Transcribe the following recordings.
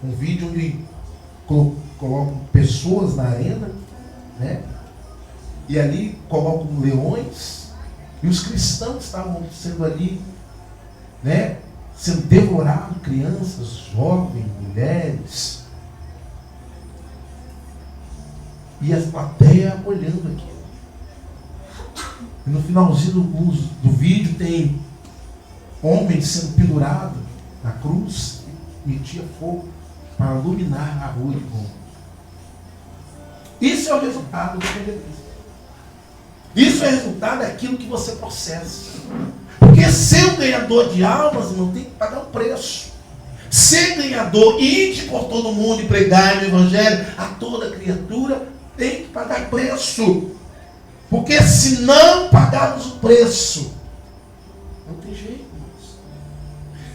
um vídeo onde colocam pessoas na arena, né? E ali colocam leões, e os cristãos estavam sendo ali, né? Sendo devorados, crianças, jovens, mulheres. E a plateia olhando aquilo. E no finalzinho do vídeo tem homens sendo pendurados na cruz e metia fogo para iluminar a rua de Roma. Isso é o resultado do evangelismo. Isso é o resultado daquilo que você processa. Porque ser um ganhador de almas, irmão, tem que pagar um preço. Ser ganhador, ir por todo mundo e pregar o evangelho a toda criatura, tem que pagar preço. Porque se não pagarmos o preço, não tem jeito, irmãos.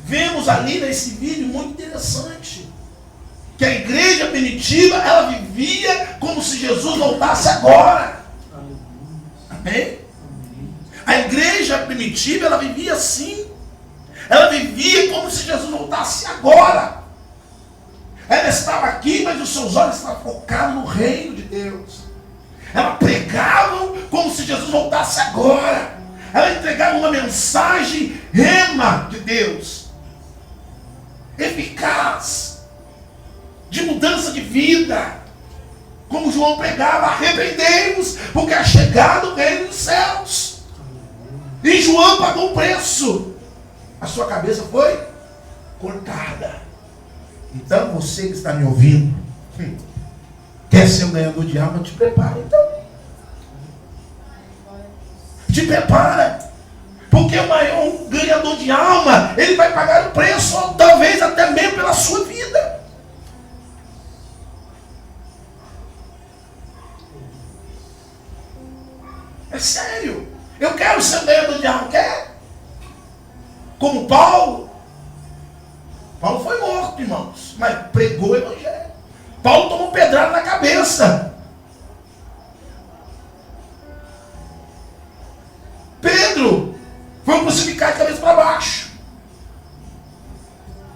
Vemos ali nesse vídeo muito interessante que a igreja primitiva, ela vivia como se Jesus voltasse agora. Amém? A igreja primitiva, ela vivia assim. Ela vivia como se Jesus voltasse agora. Ela estava aqui, mas os seus olhos estavam focados no reino de Deus. Ela pregava como se Jesus voltasse agora. Ela entregava uma mensagem rema de Deus, eficaz, de mudança de vida. Como João pregava: arrependei-vos, porque é chegado o reino dos céus. E João pagou o preço. A sua cabeça foi cortada. Então você que está me ouvindo, quer ser um ganhador de alma, te prepara então. Te prepara. Porque um ganhador de alma, ele vai pagar o preço, talvez até mesmo pela sua vida. É sério. Eu quero ser um ganhador de alma, quer? Como Paulo. Paulo foi morto, irmãos, mas pregou o evangelho. Paulo tomou pedrada na cabeça. Pedro foi crucificado de cabeça para baixo.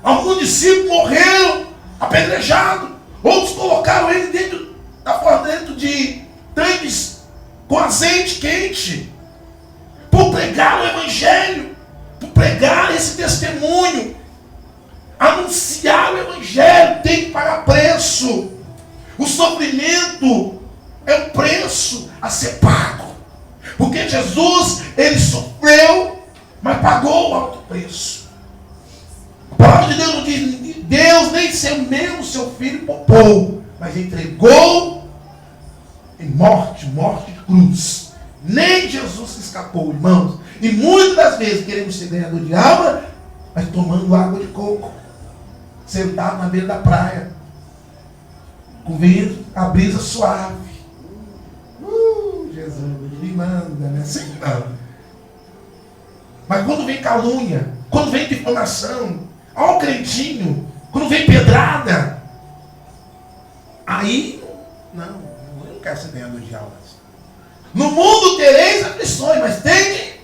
Alguns discípulos morreram apedrejados. Outros colocaram ele dentro de tanques com azeite quente, por pregar o evangelho, por pregar esse testemunho. Anunciar o evangelho tem que pagar preço. O sofrimento é um preço a ser pago. Porque Jesus, ele sofreu, mas pagou o alto preço. A palavra de Deus não diz: Deus nem seu mesmo seu filho poupou, mas entregou em morte de cruz. Nem Jesus se escapou, irmãos. E muitas das vezes queremos ser ganhador de alma, mas tomando água de coco, sentado na beira da praia, com vento, a brisa suave. Jesus me manda, né? Assim não. Mas quando vem calúnia, quando vem difamação, ó o crentinho, quando vem pedrada, aí, não, eu não quero ser ganhador de almas. No mundo tereis aflições, mas tem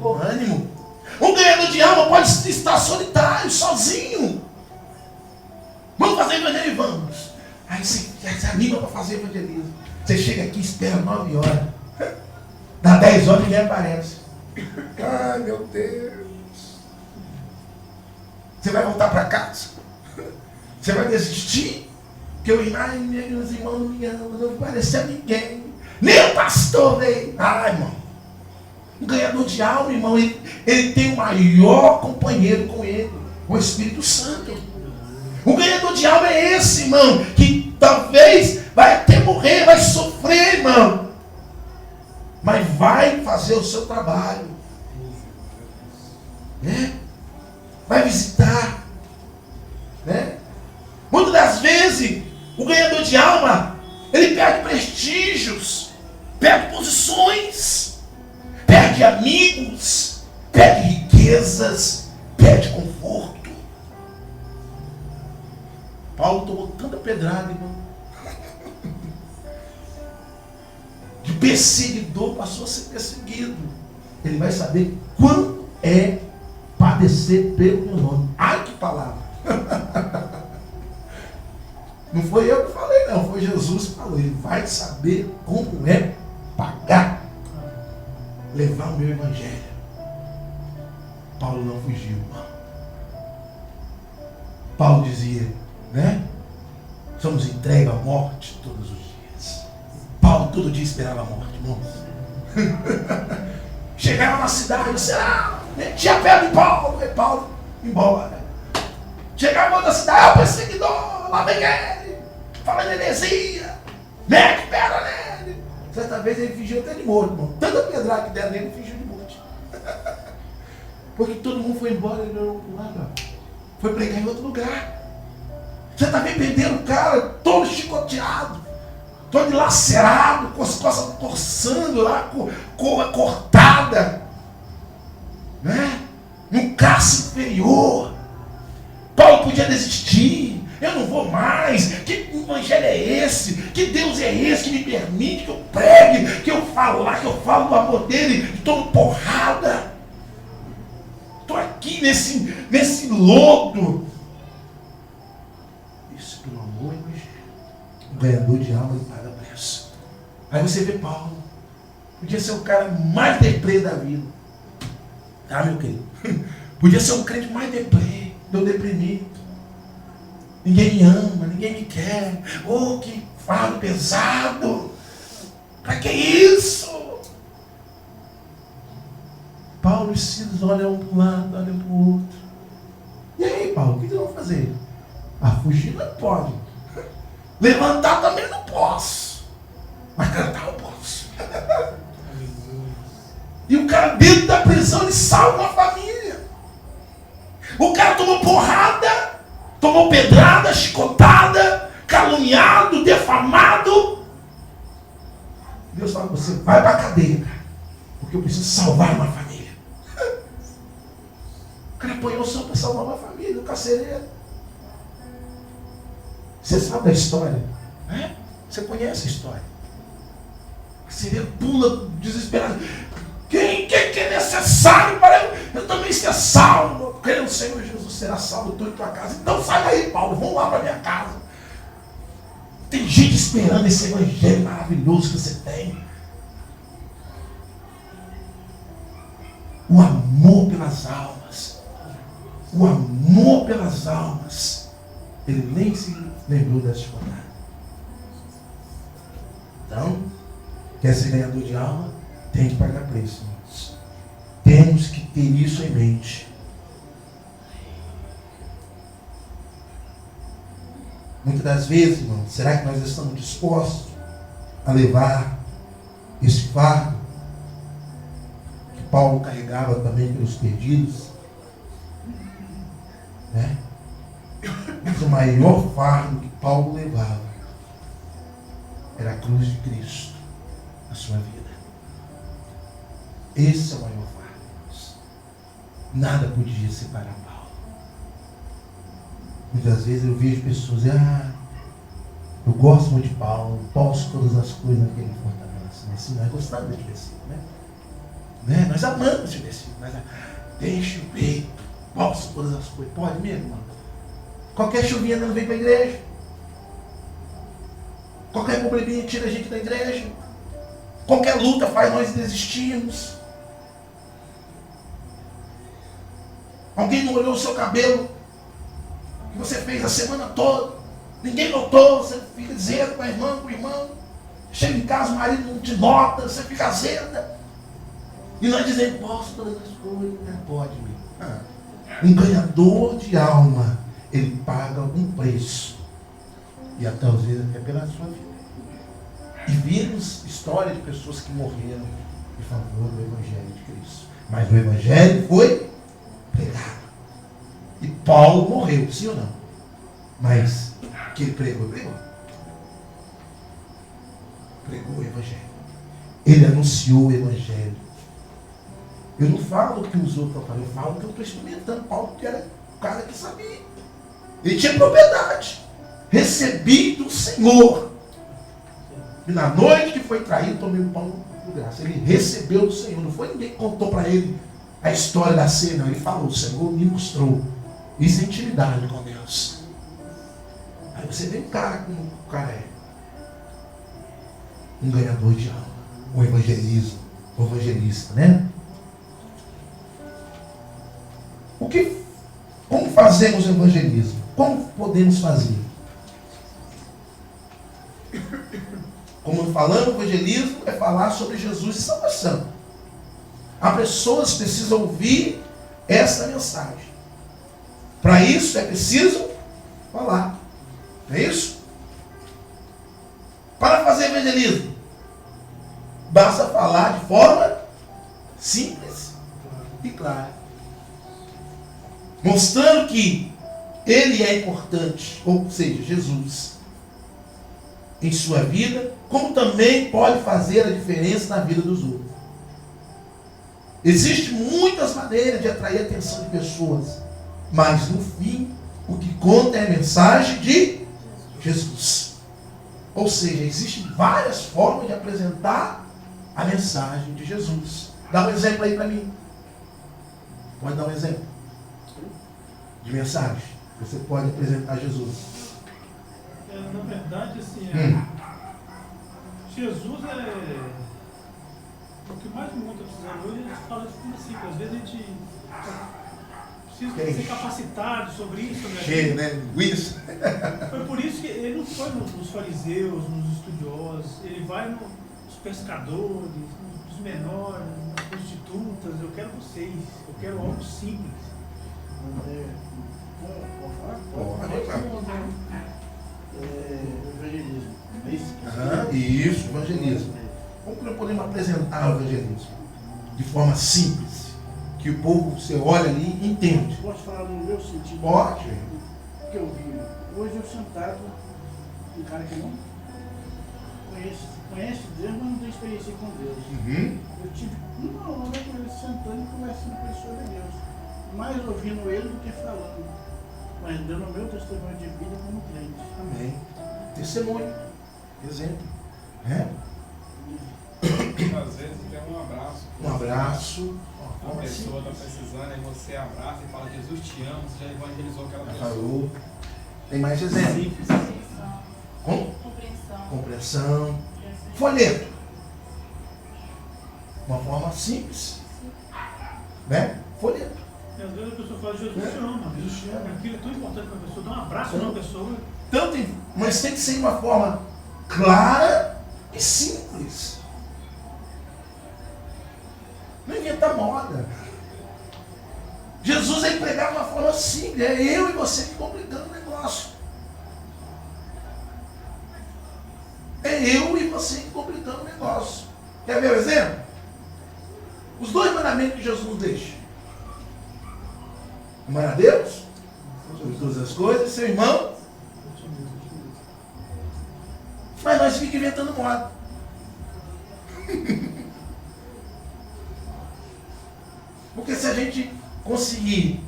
ânimo. Um ganhador de alma pode estar solitário, sozinho. Vamos fazer evangelismo, vamos. Aí você se anima para fazer evangelismo. Você chega aqui e espera 9 horas. Dá 10 horas e ninguém aparece. Ai, meu Deus. Você vai voltar para casa? Você vai desistir? Porque meus irmãos não me amam, não vai aparecer ninguém. Nem o pastor veio. Ai, irmão. Um ganhador de alma, irmão, ele tem o maior companheiro com ele, o Espírito Santo. O ganhador de alma é esse, irmão, que talvez vai até morrer, vai sofrer, irmão, mas vai fazer o seu trabalho, né? Vai visitar, né? Muitas das vezes o ganhador de alma, ele perde prestígios, perde posições, perde amigos, perde riquezas, perde conforto. Paulo tomou tanta pedrada, irmão. De perseguidor passou a ser perseguido. Ele vai saber quanto é padecer pelo meu nome. Ai, que palavra! Não foi eu que falei, não. Foi Jesus que falou. Ele vai saber como é pagar. Levar o meu evangelho. Paulo não fugiu. Paulo dizia, né? Somos entregues à morte todos os dias. Paulo todo dia esperava a morte, irmãos. Chegava na cidade, será? Metia a perna em Paulo. Aí Paulo, embora. Chegava na cidade, o perseguidor, lá vem ele. Falando heresia. Mete perna nele. Certa vez ele fingiu até de morto, irmão. Tanta pedrada que deram nele, ele fingiu de morto. Porque todo mundo foi embora, ele olhou para o lado, foi pregar em outro lugar. Você está vendo perdendo o cara, todo chicoteado, todo dilacerado, com as costas torçando lá, com a cortada, né? Num caso inferior. Paulo podia desistir. Eu não vou mais. Que evangelho é esse? Que Deus é esse que me permite que eu pregue, que eu falo do amor dele, estou porrada. Estou aqui nesse lodo. Isso pelo amor e evangelho. O ganhador de alma ele paga preço. Aí você vê Paulo. Podia ser o cara mais deprê da vida. Tá, meu querido? Podia ser um crente mais deprê. Eu deprimido. Ninguém me ama, ninguém me quer. Oh, que fardo pesado. Pra que isso? Paulo e Silas olham um para um lado, olham para o outro. E aí, Paulo, o que nós vamos fazer? Fugir não pode. Levantar também não posso. Mas cantar eu posso. E o cara dentro da prisão, ele salva uma família. O cara tomou porrada, tomou pedrada, chicotada, caluniado, defamado. Deus fala para você, vai para a cadeia, cara, porque eu preciso salvar uma família. O cara apanhou o sangue para salvar uma família, o carcereiro. Você sabe da história, né? Você conhece a história. O carcereiro pula desesperado. Quem que é necessário para eu também ser salvo? Porque o Senhor Jesus será salvo, tu e tua casa. Então sai daí, Paulo, vamos lá para minha casa. Tem gente esperando esse evangelho maravilhoso que você tem. O amor pelas almas. O amor pelas almas. Ele nem se lembrou dessa jornada. Então, quer ser ganhador de alma? Tem que pagar preço, irmãos. Temos que ter isso em mente. Muitas das vezes, irmãos, será que nós estamos dispostos a levar esse fardo que Paulo carregava também pelos perdidos? Né? Mas o maior fardo que Paulo levava era a cruz de Cristo na sua vida. Esse é o maior fardo, irmãos. Nada podia separar Paulo. Muitas vezes eu vejo pessoas dizendo, eu gosto muito de Paulo, posso todas as coisas naquele que fortalece. Mas sim, nós gostamos desse versículo, né? Nós amamos esse versículo. Mas deixa o peito, posso todas as coisas. Pode mesmo, irmão? Qualquer chuvinha não vem para a igreja. Qualquer probleminha tira a gente da igreja. Qualquer luta faz nós desistirmos. Alguém não olhou o seu cabelo que você fez a semana toda. Ninguém notou. Você fica dizendo com a irmã, com o irmão. Chega em casa, o marido não te nota. Você fica azeda. E nós dizemos, posso todas as coisas. Não pode, meu. Um ganhador de alma, ele paga um preço. E até às vezes até pela sua vida. E vimos história de pessoas que morreram em favor do Evangelho de Cristo. Mas o Evangelho foi pregado. E Paulo morreu, sim ou não? Mas que ele pregou. Pregou o Evangelho. Ele anunciou o Evangelho. Eu não falo o que os outros falam, eu falo o que eu estou experimentando. Paulo que era o cara que sabia. Ele tinha propriedade. Recebi do Senhor. E na noite que foi traído, tomei um pão de graça. Ele recebeu do Senhor. Não foi ninguém que contou para ele a história da ceia, não. Ele falou, o Senhor me mostrou. Isso é intimidade com Deus. Aí Você vê um cara como o cara é. Um ganhador de alma. Um evangelista, né? Como fazemos o evangelismo? Como podemos fazer? Como falando, o evangelismo é falar sobre Jesus e salvação. As pessoas precisam ouvir essa mensagem. Para isso é preciso falar. Não é isso? Para fazer evangelismo, basta falar de forma simples e clara. Mostrando que Ele é importante, ou seja, Jesus, em sua vida, como também pode fazer a diferença na vida dos outros. Existem muitas maneiras de atrair a atenção de pessoas, mas no fim, o que conta é a mensagem de Jesus. Ou seja, existem várias formas de apresentar a mensagem de Jesus. Dá um exemplo aí para mim. Pode dar um exemplo de mensagem? Você pode apresentar Jesus. Na verdade, assim, Jesus é o que mais muda precisando hoje. A gente fala de forma simples. Às vezes a gente precisa ser capacitado sobre isso, sobre aquilo. Isso. Foi por isso que ele não foi nos fariseus, nos estudiosos. Ele vai nos pescadores, nos menores, nas prostitutas. Eu quero vocês. Eu quero algo simples. Evangelismo. Isso, evangelismo. Como que nós podemos apresentar o evangelismo? De forma simples. Que o povo, você olha ali e entende. Posso falar no meu sentido? Pode. Que eu vi. Hoje eu sentado, um cara que não conhece Deus, mas não tem experiência com Deus. Eu tive uma hora com ele sentando e conversando com a pessoa de Deus. Mais ouvindo ele do que falando. Mas dando o meu testemunho de vida como crente. Amém. Testemunho. Exemplo. É? Às vezes tem um abraço. Um abraço. A pessoa está precisando, aí você abraça e fala, Jesus te ama, você já evangelizou aquela pessoa. Falou. Tem mais exemplo. Compreensão. Compreensão. Folheto. Uma forma simples. Né? Folheto. E às vezes a pessoa fala, Jesus te ama. Jesus te ama. Aquilo é tão importante para a pessoa. Dar um abraço numa pessoa. Mas tem que ser de uma forma clara e simples. Não inventa moda. Jesus é empregar de uma forma simples. É eu e você que complicando o negócio. É eu e você que complicando o negócio. Quer ver o exemplo? Os 2 mandamentos que Jesus nos deixa. Amar a Deus sobre todas as coisas, seu irmão. Mas nós ficamos inventando moda. Porque se a gente conseguir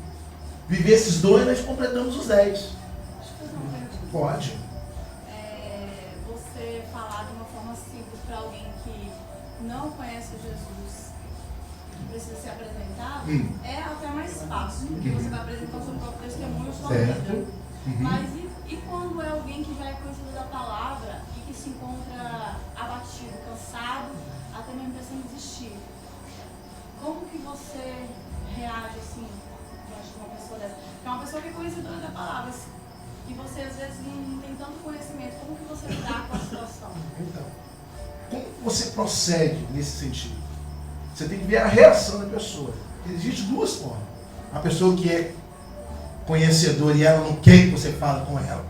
viver esses 2, nós completamos os 10. Pode. Você falar de uma forma simples para alguém que não conhece Jesus, que precisa ser apresentado, é até mais fácil, porque você vai apresentar o seu próprio testemunho, sua vida. Mas e quando é alguém que já é conhecido da palavra e que se encontra abatido, cansado, até mesmo pensando em desistir? Como que você reage assim, diante de uma pessoa dessa? É uma pessoa que é conhecedora da palavra, e você às vezes não tem tanto conhecimento. Como que você lidar com a situação? Então, como você procede nesse sentido? Você tem que ver a reação da pessoa. Existem 2 formas. A pessoa que é conhecedora e ela não quer que você fale com ela.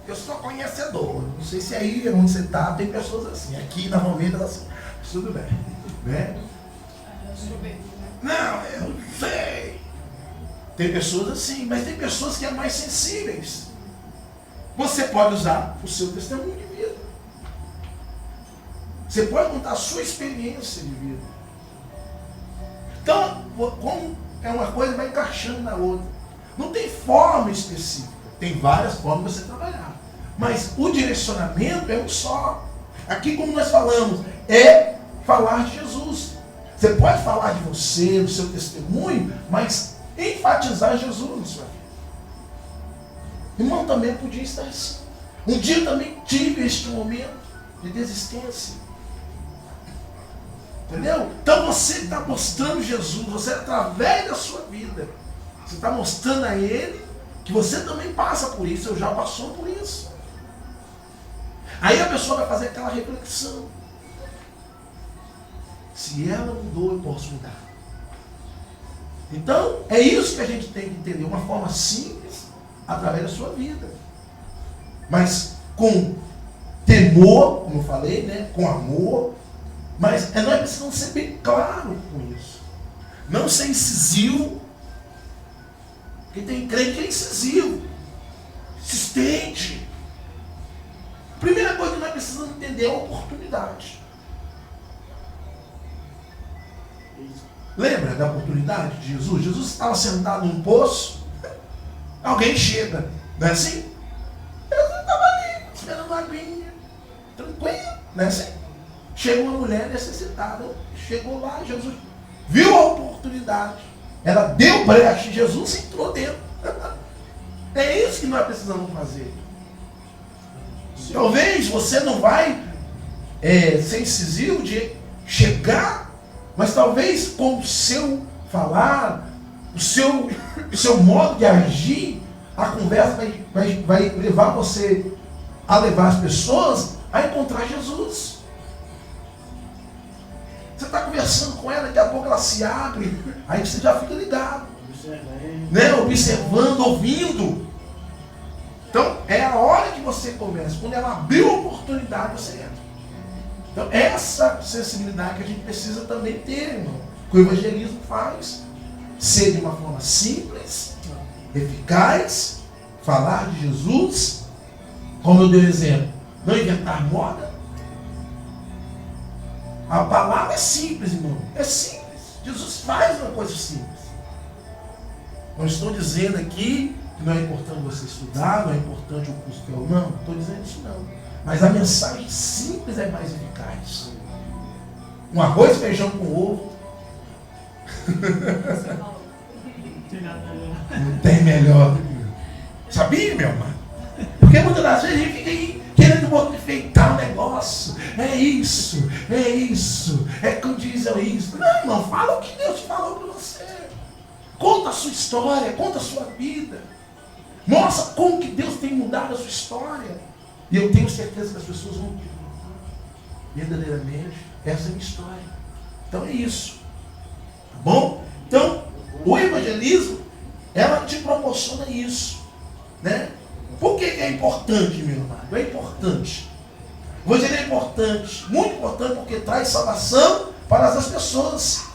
Eu sou conhecedor. Não sei se aí onde você está tem pessoas assim. Aqui normalmente elas assim, tudo bem. Né? Não, eu sei. Tem pessoas assim, mas tem pessoas que são mais sensíveis. Você pode usar o seu testemunho de vida. Você pode contar a sua experiência de vida. Então, como é uma coisa, vai encaixando na outra. Não tem forma específica. Tem várias formas de você trabalhar. Mas o direcionamento é um só. Aqui, como nós falamos, é falar de Jesus. Você pode falar de você, do seu testemunho, mas enfatizar Jesus na sua vida. Irmão, também podia estar assim. Um dia eu também tive este momento de desistência. Entendeu? Então você está mostrando Jesus, você através da sua vida, você está mostrando a Ele que você também passa por isso, eu já passou por isso. Aí a pessoa vai fazer aquela reflexão. Se ela mudou, eu posso mudar. Então, é isso que a gente tem que entender, uma forma simples, através da sua vida. Mas com temor, como eu falei, né? Com amor. Mas nós precisamos ser bem claros com isso. Não ser incisivo. Porque tem crente que é incisivo. Insistente. A primeira coisa que nós precisamos entender é a oportunidade. Lembra da oportunidade de Jesus? Jesus estava sentado num poço, alguém chega, não é assim? Jesus estava ali, esperando uma aguinha, tranquilo, não é assim? Chega uma mulher necessitada, chegou lá, Jesus viu a oportunidade, ela deu brecha, Jesus entrou dentro. É isso que nós precisamos fazer. Talvez você não vai ser incisivo de chegar, mas talvez com o seu falar, o seu modo de agir, a conversa vai levar você a levar as pessoas a encontrar Jesus. Você está conversando com ela, daqui a pouco ela se abre, aí você já fica ligado, né? Observando, ouvindo. Então é a hora que você começa, quando ela abriu a oportunidade, você entra. Então, essa sensibilidade que a gente precisa também ter, irmão. Que o evangelismo faz. Ser de uma forma simples, eficaz, falar de Jesus, como eu dei o exemplo, não inventar moda. A palavra é simples, irmão. É simples. Jesus faz uma coisa simples. Não estou dizendo aqui que não é importante você estudar, não é importante o curso que eu não. Estou dizendo isso não. Mas a mensagem simples é mais eficaz. Um arroz, feijão com ovo. Não tem melhor do que isso. Sabia, meu irmão? Porque muitas das vezes a gente fica aí querendo enfeitar o negócio. É isso. É como diz isso. Não, irmão, fala o que Deus falou para você. Conta a sua história, conta a sua vida. Mostra como que Deus tem mudado a sua história. E eu tenho certeza que as pessoas vão verdadeiramente, essa é a minha história. Então é isso. Tá bom? Então, o evangelismo, ela te proporciona isso. Né? Por que é importante, meu amado? É importante. O evangelismo é importante, muito importante, porque traz salvação para as pessoas.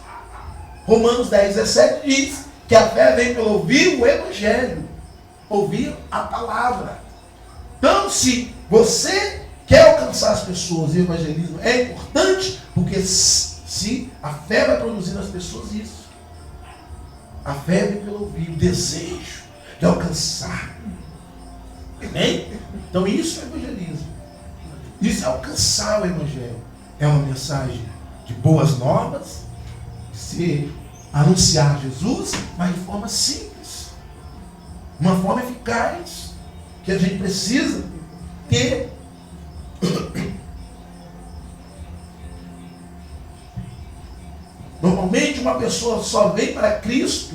Romanos 10, 17 diz que a fé vem pelo ouvir o evangelho. Ouvir a palavra. Então, se você quer alcançar as pessoas, e o evangelismo é importante, porque se a fé vai produzir nas pessoas isso. A fé vem pelo ouvir, o desejo de alcançar. Amém? Então isso é evangelismo. Isso é alcançar o evangelho. É uma mensagem de boas novas, de se anunciar Jesus, mas de forma simples. Uma forma eficaz. Que a gente precisa ter. Normalmente uma pessoa só vem para Cristo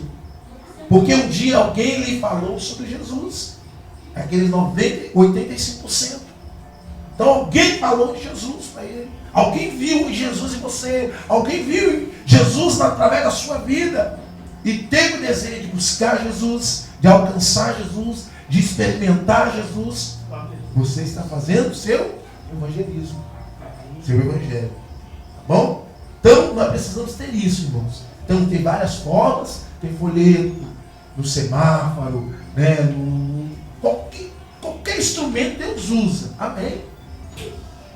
porque um dia alguém lhe falou sobre Jesus. Aqueles 85%. Então alguém falou de Jesus para ele. Alguém viu Jesus em você. Alguém viu Jesus através da sua vida. E teve o desejo de buscar Jesus, de alcançar Jesus, de experimentar Jesus. Você está fazendo o seu evangelismo, seu evangelho. Tá bom? Então nós precisamos ter isso, irmãos. Então tem várias formas, tem folheto, no semáforo, né? Qualquer instrumento Deus usa. Amém?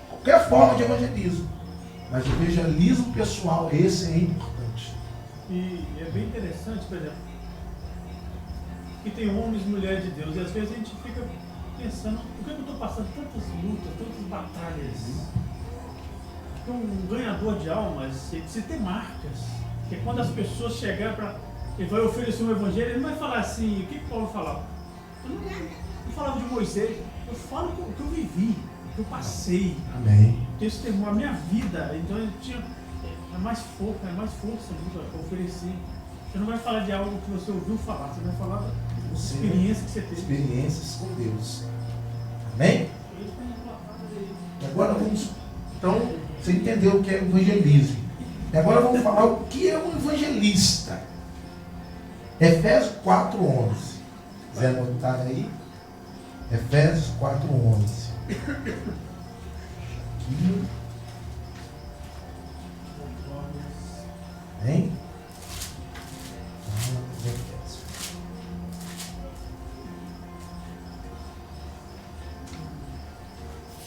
Qualquer forma de evangelismo. Mas o evangelismo pessoal, esse é importante. E é bem interessante, por exemplo, que tem homens e mulheres de Deus, e às vezes a gente fica pensando, por que eu estou passando tantas lutas, tantas batalhas? Porque um ganhador de almas, você tem marcas, que é quando as pessoas chegarem para... Ele vai oferecer um evangelho, ele não vai falar assim, o que Paulo vai falar? Eu falava de Moisés, eu falo o que eu vivi, o que eu passei. Amém. Testemunho, a minha vida. Então eu tinha mais força para oferecer. Você não vai falar de algo que você ouviu falar, você vai falar da experiência que você teve. Experiências com Deus. Amém? E agora vamos. Então, você entendeu o que é evangelismo. E agora vamos falar o que é um evangelista. Efésios 4:11. Quiser anotar aí? Efésios 4:11. Hein?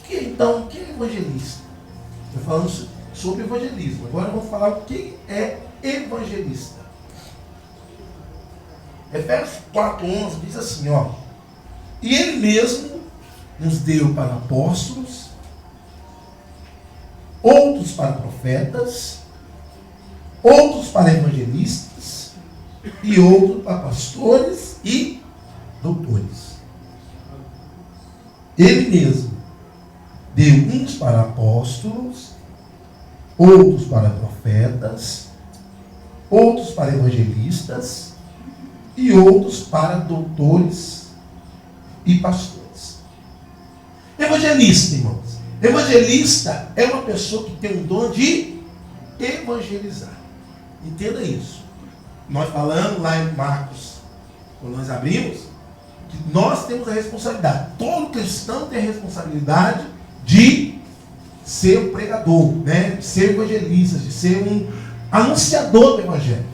Então, o que é evangelista? Estou falando sobre evangelismo. Agora vamos falar o que é evangelista. Efésios 4:11 diz assim, ó. E ele mesmo nos deu para apóstolos, outros para profetas, outros para evangelistas e outros para pastores e doutores. Ele mesmo deu uns para apóstolos, outros para profetas, outros para evangelistas e outros para doutores e pastores. Evangelista, irmãos. Evangelista é uma pessoa que tem o dom de evangelizar. Entenda isso. Nós falamos lá em Marcos, quando nós abrimos, que nós temos a responsabilidade. Todo cristão tem a responsabilidade de ser um pregador, né? De ser evangelista, de ser um anunciador do evangelho.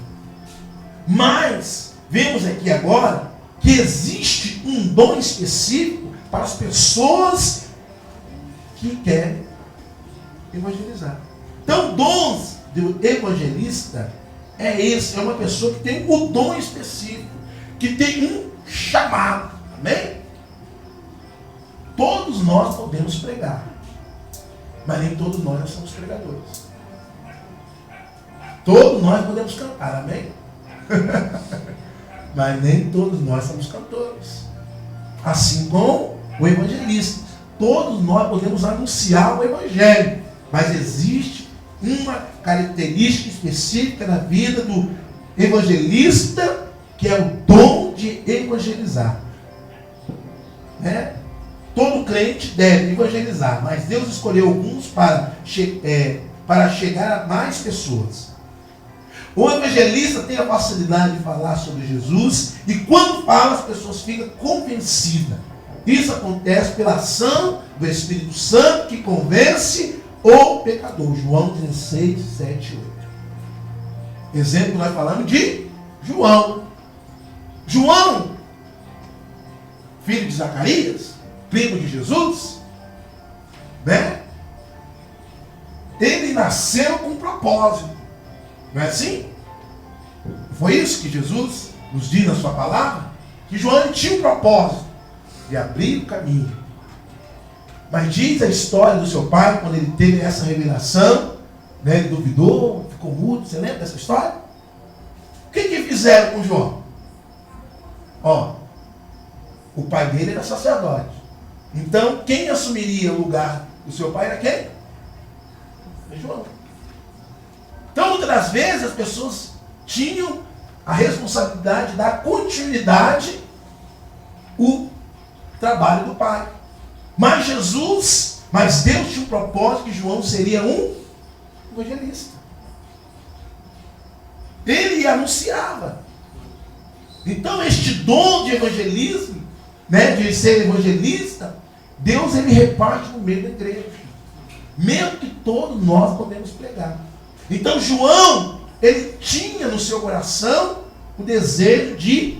Mas vemos aqui agora que existe um dom específico para as pessoas que querem evangelizar. Então, dons do evangelista é esse, é uma pessoa que tem um dom específico, que tem um chamado. Amém? Todos nós podemos pregar, mas nem todos nós somos pregadores. Todos nós podemos cantar, amém? Mas nem todos nós somos cantores. Assim como o evangelista. Todos nós podemos anunciar o evangelho, mas existe uma característica específica na vida do evangelista, que é o dom de evangelizar. Né? Todo crente deve evangelizar, mas Deus escolheu alguns para chegar a mais pessoas. O evangelista tem a facilidade de falar sobre Jesus, e quando fala, as pessoas ficam convencidas. Isso acontece pela ação do Espírito Santo, que convence o pecador. João 16, 7 e 8. Exemplo, nós falamos de João. João, filho de Zacarias, primo de Jesus, né? Ele nasceu com um propósito. Não é assim? Foi isso que Jesus nos diz na sua palavra? Que João tinha um propósito de abrir o caminho. Mas diz a história do seu pai, quando ele teve essa revelação, né, ele duvidou, ficou mudo. Você lembra dessa história? O que fizeram com João? Ó, o pai dele era sacerdote. Então, quem assumiria o lugar do seu pai era quem? É João. Então, muitas das vezes, as pessoas tinham a responsabilidade de dar continuidade ao trabalho do pai. Mas Deus tinha um propósito que João seria um evangelista. Ele anunciava. Então, este dom de evangelismo, né, de ser evangelista, Deus ele reparte no meio da igreja. Mesmo que todos nós podemos pregar. Então João, ele tinha no seu coração o desejo de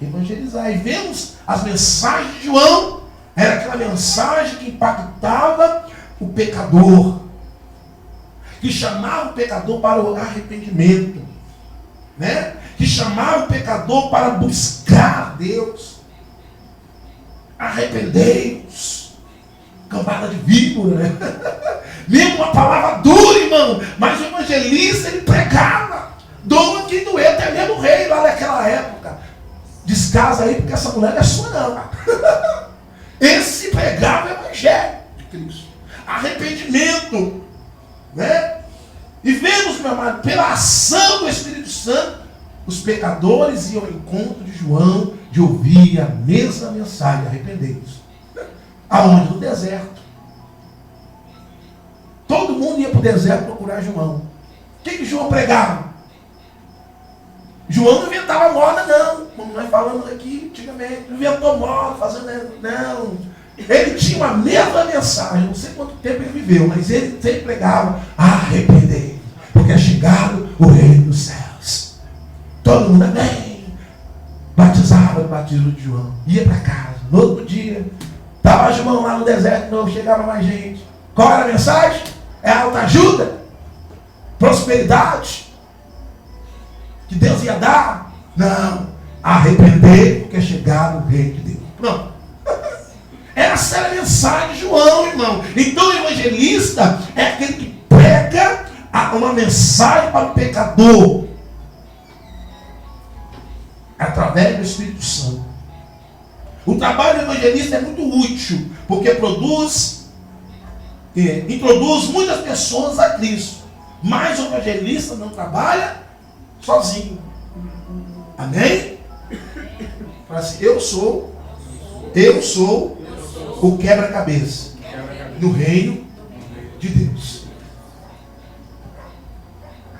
evangelizar. E vemos as mensagens de João, era aquela mensagem que impactava o pecador, que chamava o pecador para o arrependimento, né? Que chamava o pecador para buscar Deus. Arrependei-vos, cambada de víbora, né? Mesmo uma palavra dura, irmão, mas o evangelista ele pregava, doa quem doer, até mesmo o rei lá naquela época Descasa aí, porque essa mulher não é sua, não. Esse pregava o evangelho de Cristo. Arrependimento, né? E vemos, meu amado, pela ação do Espírito Santo, os pecadores iam ao encontro de João de ouvir a mesma mensagem, arrependei-vos. Aonde? No deserto. Todo mundo ia para o deserto procurar João. O que João pregava? João não inventava moda, não. Como nós falamos aqui antigamente. Não inventou moda, fazendo. Não. Ele tinha uma mesma mensagem. Não sei quanto tempo ele viveu, mas ele sempre pregava: arrependei, porque é chegado o reino dos céus. Todo mundo, amém. Batizava no batismo de João. Ia para casa. No outro dia, estava João lá no deserto de novo, chegava mais gente. Qual era a mensagem? É autoajuda? Prosperidade? Que Deus ia dar? Não. Arrepender, porque é chegado o reino de Deus. Pronto. Essa era a mensagem de João, irmão. Então o evangelista é aquele que prega uma mensagem para o pecador através do Espírito Santo. O trabalho do evangelista é muito útil, porque introduz muitas pessoas a Cristo. Mas o evangelista não trabalha sozinho. Amém? Fala assim: eu sou o quebra-cabeça no reino de Deus.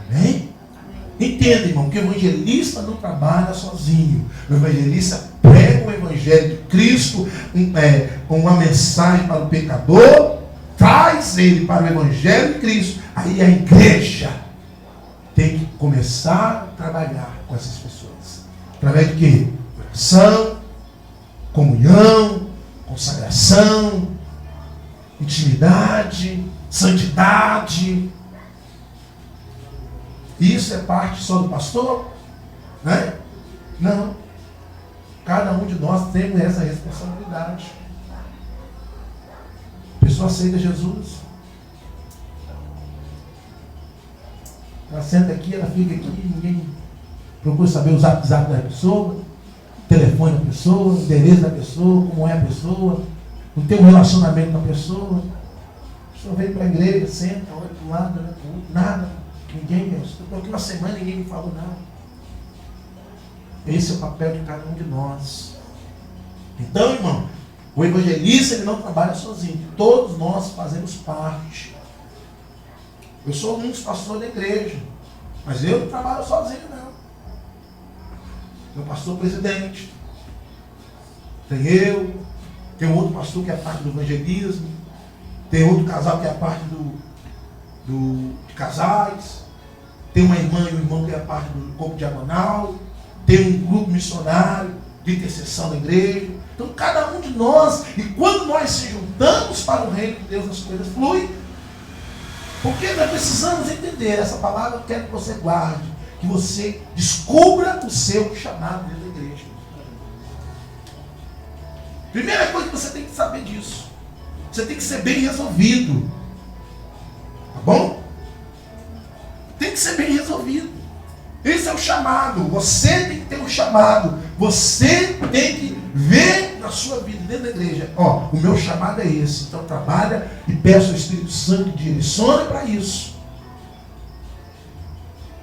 Amém? Entenda, irmão, que o evangelista não trabalha sozinho. O evangelista prega o evangelho de Cristo, uma mensagem para o pecador, traz ele para o evangelho de Cristo. Aí a igreja tem que começar a trabalhar com essas pessoas. Através de quê? Oração, comunhão, consagração, intimidade, santidade. Isso é parte só do pastor? Né? Não. Cada um de nós temos essa responsabilidade. A pessoa aceita Jesus. Ela senta aqui, ela fica aqui, ninguém procura saber o zap da pessoa, o telefone da pessoa, o endereço da pessoa, como é a pessoa, não tem um relacionamento com a pessoa. A pessoa vem para a igreja, senta, olha para um lado, olha para o outro, nada. Ninguém, eu estou aqui uma semana e ninguém me falou nada. Esse é o papel de cada um de nós. Então, irmão, o evangelista ele não trabalha sozinho. Todos nós fazemos parte. Eu sou um dos pastores da igreja, mas eu não trabalho sozinho, não. Meu pastor presidente, tem eu, tem outro pastor que é a parte do evangelismo, tem outro casal que é a parte de casais, tem uma irmã e um irmão que é a parte do corpo diagonal, tem um grupo missionário de intercessão da igreja. Então cada um de nós, e quando nós se juntamos para o reino de Deus, as coisas fluem. Porque nós precisamos entender essa palavra. Eu quero que você guarde, que você descubra o seu chamado dentro da igreja. Primeira coisa que você tem que saber disso, você tem que ser bem resolvido. Tá bom? Tem que ser bem resolvido. Esse é o chamado. Você tem que ter um chamado. Você tem que ver na sua vida dentro da igreja: ó, o meu chamado é esse. Então trabalha e peça ao Espírito Santo que direcione para isso.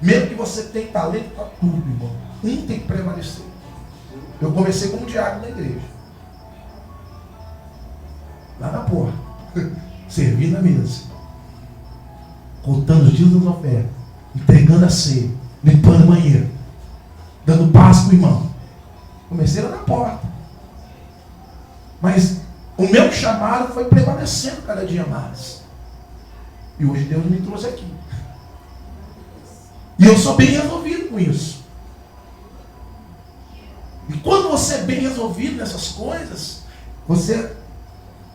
Mesmo que você tenha talento para tudo, irmão, um tem que prevalecer. Eu comecei como diácono na igreja, lá na porta, servindo a mesa, contando os dias das ofertas, entregando a ceia, limpando o banheiro, dando paz para o irmão. Comecei lá na porta. Mas o meu chamado foi prevalecendo cada dia mais. E hoje Deus me trouxe aqui. E eu sou bem resolvido com isso. E quando você é bem resolvido nessas coisas,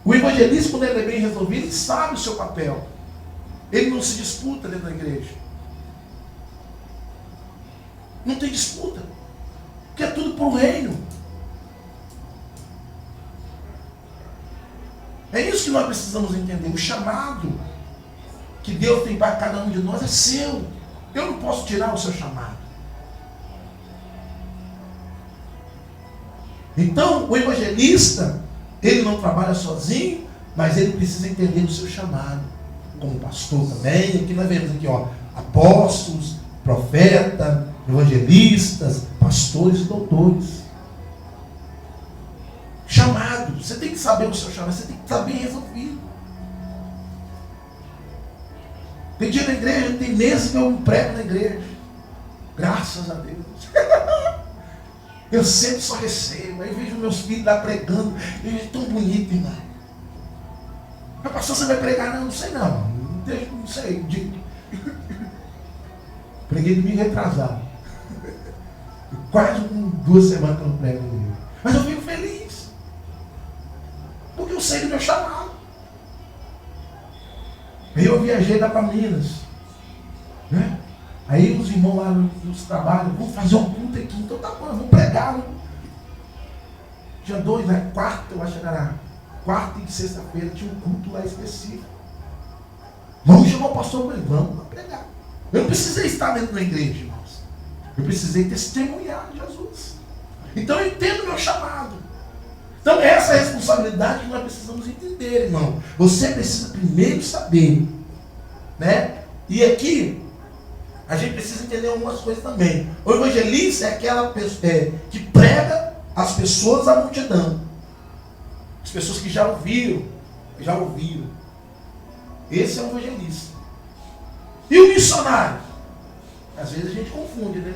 o evangelista, quando ele é bem resolvido, ele sabe o seu papel. Ele não se disputa dentro da igreja. Não tem disputa. Porque é tudo para o reino. É isso que nós precisamos entender. O chamado que Deus tem para cada um de nós é seu. Eu não posso tirar o seu chamado. Então, o evangelista, ele não trabalha sozinho, mas ele precisa entender o seu chamado. Como pastor também, aqui nós vemos aqui, ó, apóstolos, profetas, evangelistas, pastores e doutores. Chamado, você tem que saber o seu chamado, você tem que saber resolver. Tem dia na igreja, tem meses que eu não prego na igreja. Graças a Deus. Eu sempre só recebo. Aí vejo meus filhos lá pregando. E é tão bonito, irmão. Mas pastor, você vai pregar? Não, não sei não. Não sei. Preguei domingo retrasado. Quase 2 semanas que eu não prego na igreja. Mas eu fico feliz. Porque eu sei do meu chamado. Aí eu viajei lá para Minas. Né? Aí os irmãos lá nos trabalhos, vamos fazer um culto aqui, então tá bom, vamos pregar. Dia 2, né? Quarta, eu acho que era quarta e sexta-feira, tinha um culto lá específico. Vamos chamar o pastor para ele, vamos pregar. Eu não precisei estar dentro da igreja, irmãos. Eu precisei testemunhar Jesus. Então eu entendo o meu chamado. Então essa é a responsabilidade que nós precisamos entender, irmão. Você precisa primeiro saber, né? E aqui a gente precisa entender algumas coisas também. O evangelista é aquela pessoa que prega as pessoas à multidão. As pessoas que já ouviram. Esse é o evangelista. E o missionário? Às vezes a gente confunde, né?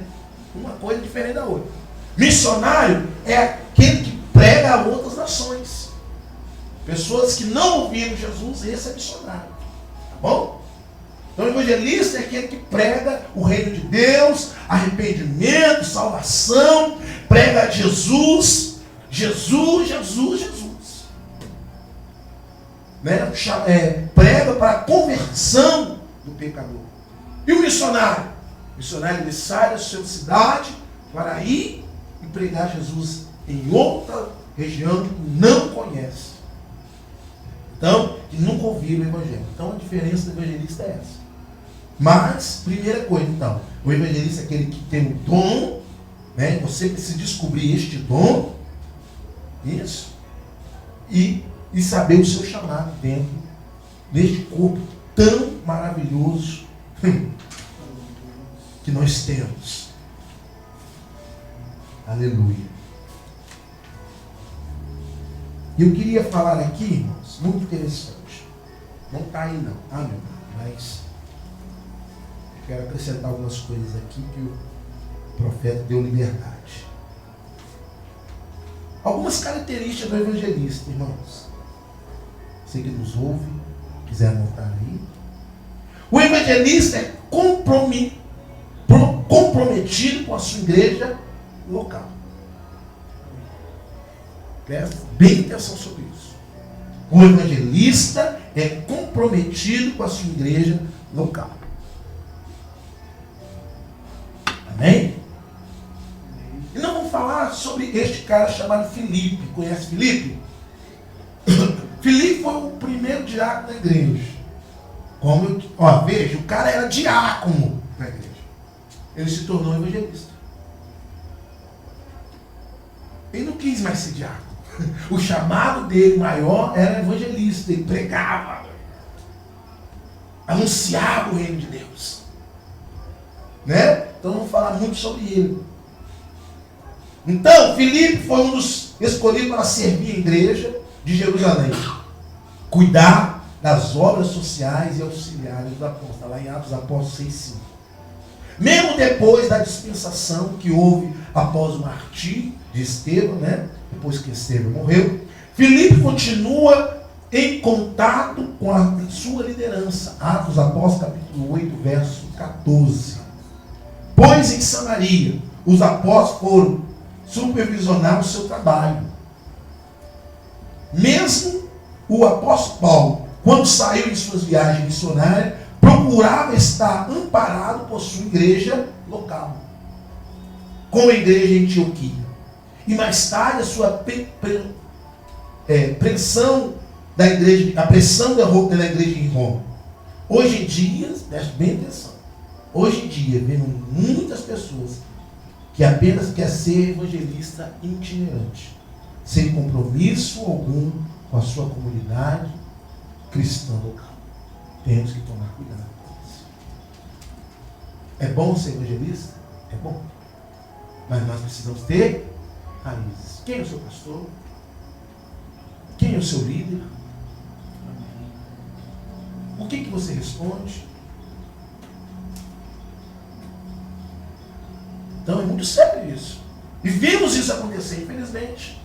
Uma coisa diferente da outra. Missionário é aquele que prega a outras nações. Pessoas que não ouviram Jesus, esse é missionário. Tá bom? Então o evangelista é aquele que prega o reino de Deus, arrependimento, salvação, prega Jesus, Jesus. Né? Prega para a conversão do pecador. E o missionário? O missionário ele sai da sua cidade para ir e pregar Jesus em outra região que não conhece. Então, que nunca ouviram o evangelho. Então a diferença do evangelista é essa. Mas, primeira coisa então, o evangelista é aquele que tem o dom, né? Você precisa descobrir este dom, isso, e saber o seu chamado dentro deste corpo tão maravilhoso que nós temos. Aleluia. E eu queria falar aqui, irmãos, muito interessante. Não está aí não, tá, meu irmão? Mas eu quero acrescentar algumas coisas aqui que o profeta deu liberdade. Algumas características do evangelista, irmãos. Você que nos ouve, quiser anotar aí. O evangelista é comprometido com a sua igreja local. Presta bem atenção sobre isso. O evangelista é comprometido com a sua igreja local. Amém? E nós vamos falar sobre este cara chamado Filipe. Conhece Filipe? Filipe foi o primeiro diácono da igreja. Veja, o cara era diácono na igreja. Ele se tornou evangelista. Ele não quis mais ser diácono. O chamado dele maior era evangelista. Ele pregava, anunciava o reino de Deus, né? Então vamos falar muito sobre ele. Então Filipe foi um dos escolhidos para servir a igreja de Jerusalém, cuidar das obras sociais e auxiliares dos apóstolos. Está lá em Atos Apóstolos 6:5. Mesmo depois da dispensação que houve após o martírio de Estevão, né? Depois que Estevão morreu, Filipe continua em contato com a sua liderança. Atos Apóstolos capítulo 8, verso 14. Pois em Samaria os apóstolos foram supervisionar o seu trabalho. Mesmo o apóstolo Paulo, quando saiu em suas viagens missionárias, procurava estar amparado por sua igreja local, como a igreja em Antioquia. E mais tarde a sua pressão da igreja, a pressão da igreja em Roma. Hoje em dia, preste bem atenção, hoje em dia, vemos muitas pessoas que apenas quer ser evangelista itinerante. sem compromisso algum com a sua comunidade cristã local. Temos que tomar cuidado com isso. É bom ser evangelista? É bom. Mas nós precisamos ter raízes. Quem é o seu pastor? Quem é o seu líder? O que você responde? Então é muito sério isso. E vemos isso acontecer, infelizmente.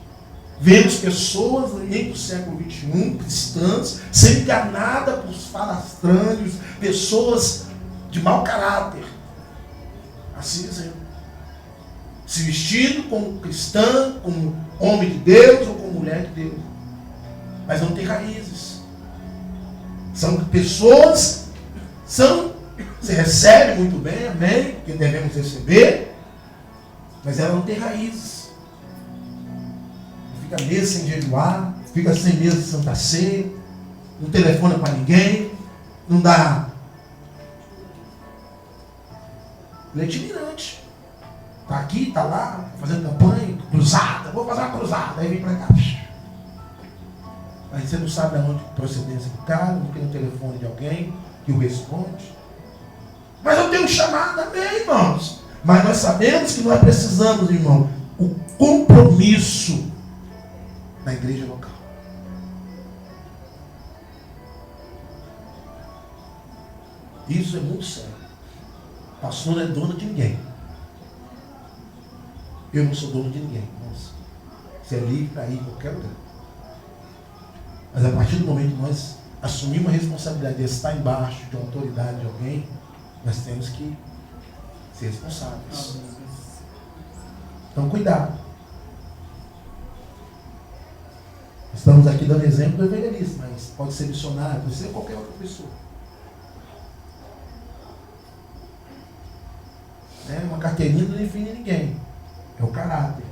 Vemos pessoas no meio do século XXI, cristãs, sendo enganadas por falastrânios, pessoas de mau caráter. Assim dizendo. Se vestindo como cristã, como homem de Deus ou como mulher de Deus. Mas não tem raízes. São pessoas, você recebe muito bem, amém, porque devemos receber, mas ela não tem raízes. Fica meses sem jejuar, fica 100 meses de Santa Ceia, não telefona para ninguém, não dá. Ele é itinerante. Está aqui, está lá, fazendo campanha, cruzada, vou fazer uma cruzada, aí vem para cá. Aí você não sabe de onde procedência do cara, não tem um telefone de alguém que o responde. Mas eu tenho um chamado, amém, irmãos. Mas nós sabemos que nós precisamos, irmão, o compromisso na igreja local. Isso é muito sério. O pastor não é dono de ninguém. Eu não sou dono de ninguém. Nossa. Você é livre para ir em qualquer lugar. Mas a partir do momento que nós assumimos a responsabilidade de estar embaixo de uma autoridade de alguém, nós temos que ser responsáveis. Então, cuidado. Estamos aqui dando exemplo do evangelista, mas pode ser missionário, pode ser qualquer outra pessoa. Uma carteirinha não define ninguém. É o caráter.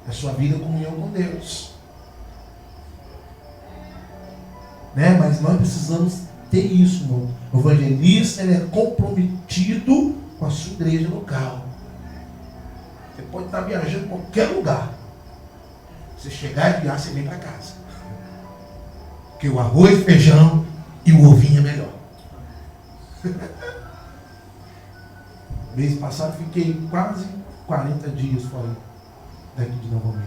É a sua vida em comunhão com Deus. Mas nós precisamos ter isso, irmão. O evangelista, ele é comprometido com a sua igreja local. Você pode estar viajando em qualquer lugar. Você chegar e viajar, você vem para casa. Porque o arroz, feijão e o ovinho é melhor. Mês passado fiquei quase 40 dias fora daqui de Novo Hamburgo.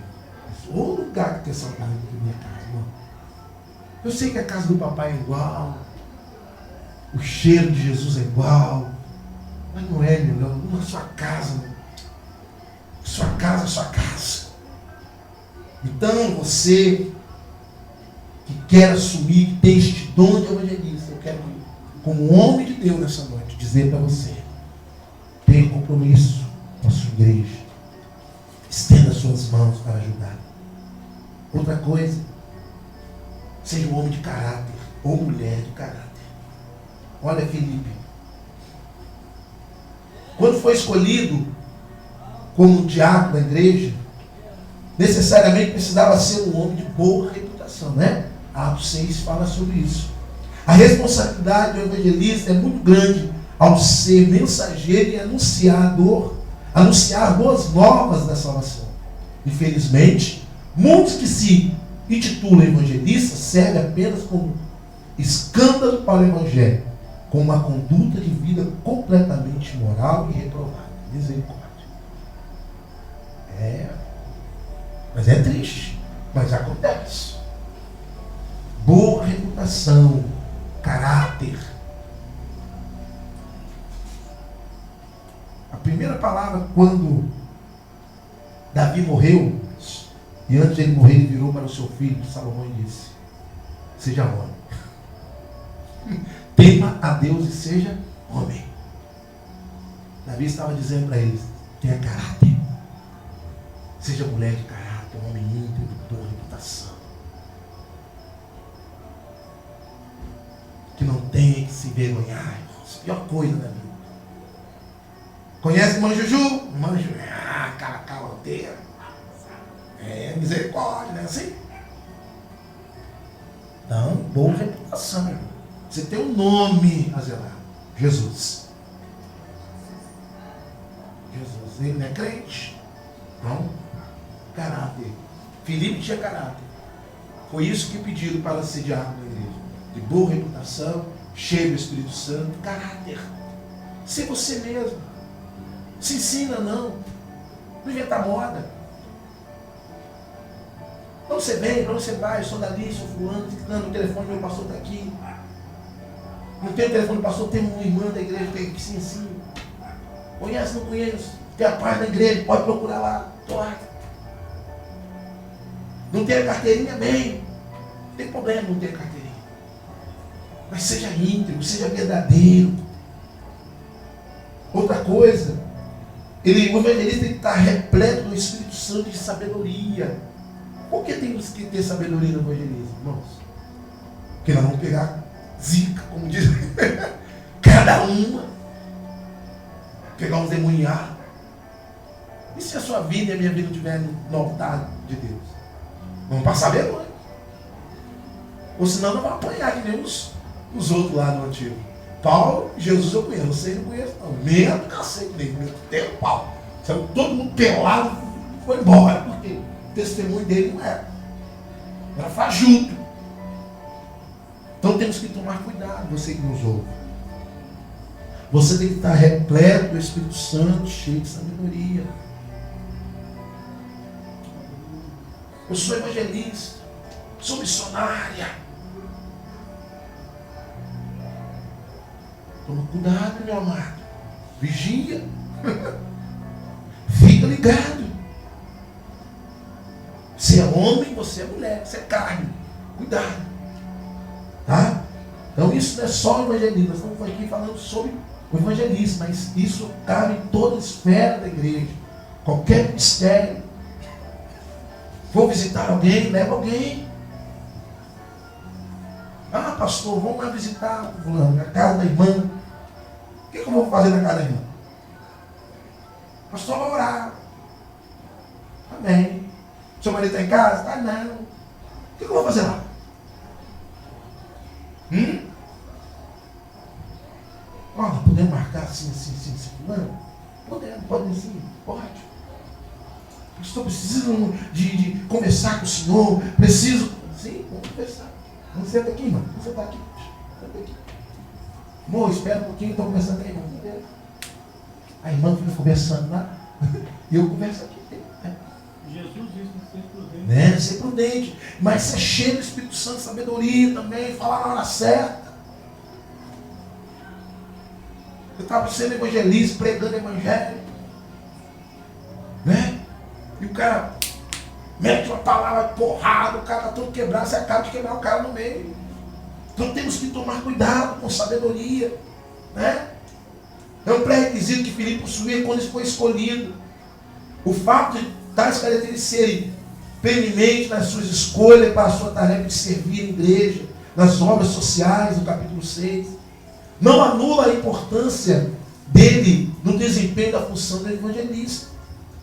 O lugar que tem saudade da minha casa, irmão. Eu sei que a casa do papai é igual, o cheiro de Jesus é igual, mas não é, meu irmão, não é sua casa, meu. Sua casa é sua casa. Então você que quer assumir, que tem este dom de evangelista, eu quero, como homem de Deus nessa noite, dizer para você: tenha compromisso com a sua igreja, estenda suas mãos para ajudar. Outra coisa, seja um homem de caráter ou mulher de caráter. Olha Filipe, quando foi escolhido como diácono da igreja, necessariamente precisava ser um homem de boa reputação, né? Atos 6 fala sobre isso. A responsabilidade do evangelista é muito grande ao ser mensageiro e anunciar boas novas da salvação. Infelizmente, muitos que se intitulam evangelistas servem apenas como escândalo para o evangelho, com uma conduta de vida completamente imoral e reprovada. Misericórdia. Mas é triste, mas acontece. Boa reputação, caráter. A primeira palavra, quando Davi morreu, e antes de ele morrer, ele virou para o seu filho Salomão e disse: seja homem. Tema a Deus e seja homem. Davi estava dizendo para eles: tenha caráter. Seja mulher de caráter, homem íntegro, de boa reputação. Que não tenha que se envergonhar, irmãos. Pior coisa da vida. Conhece irmã Juju? Irmã Juju, cara caloteira. Misericórdia, não é assim? Então, boa reputação, irmão. Você tem um nome a zelar: Jesus. Jesus, ele não é crente. Então, Caráter. Filipe tinha caráter. Foi isso que pediram para ser diácono na igreja. De boa reputação, cheio do Espírito Santo, caráter. Ser você mesmo. Se ensina, não. Não inventar moda. Para você vem, para você vai, eu sou dali, sou fulano, ficando no telefone, meu pastor está aqui. Não tem o telefone do pastor, tem uma irmã da igreja que se ensina. Conhece, não conhece? Tem a paz da igreja, pode procurar lá. Não tem a carteirinha, bem. Não tem problema não ter a carteirinha. Mas seja íntegro, seja verdadeiro. Outra coisa, o evangelista tem que estar repleto do Espírito Santo e de sabedoria. Por que temos que ter sabedoria no evangelismo, irmãos? Porque nós vamos pegar zica, como diz, cada uma, pegar uns demoniados. E se a sua vida e a minha vida não estiverem no altar de Deus? Vamos passar vergonha. Ou senão não vamos apanhar que nem os outros lá no antigo. Paulo, Jesus eu conheço, vocês não conhecem não. Medo, cacete dele, tem o Paulo. Saiu todo mundo pelado, foi embora, porque o testemunho dele não era fajuto. Então temos que tomar cuidado, você que nos ouve. Você tem que estar repleto do Espírito Santo, cheio de sabedoria. Eu sou evangelista, sou missionária. Toma cuidado, meu amado. Vigia. Fica ligado. Você é homem, você é mulher, você é carne. Cuidado. Tá? Então isso não é só o evangelismo. Nós estamos aqui falando sobre o evangelismo, mas isso cabe em toda a esfera da igreja. Qualquer ministério. Vou visitar alguém, leva alguém. Ah, pastor, vamos lá visitar a casa da irmã. O que eu vou fazer na casa da irmã? Pastor, vai orar. Amém. Seu marido está em casa? Tá, não. O que eu vou fazer lá? Olha, podemos marcar assim, fulano? Podemos sim, pode. Estou precisando de conversar com o senhor. Preciso. Sim, vamos conversar. Vamos sentar aqui, irmão. Vamos sentar aqui. Senta aqui. Amor, espera um pouquinho, estou conversando com a irmã. A irmã fica conversando lá. E eu converso aqui. Jesus disse que ser prudente. Né? Ser prudente. Mas ser cheio do Espírito Santo, sabedoria também. Falar na hora certa. Eu estava sendo evangelista, pregando evangelho. Né? E o cara mete uma palavra porrada, o cara está todo quebrado, você acaba de quebrar o cara no meio. Então temos que tomar cuidado com sabedoria. Né? É um pré-requisito que Filipe possuía quando ele foi escolhido. O fato de tais características serem preeminentes nas suas escolhas para a sua tarefa de servir a igreja, nas obras sociais, no capítulo 6, não anula a importância dele no desempenho da função do evangelista.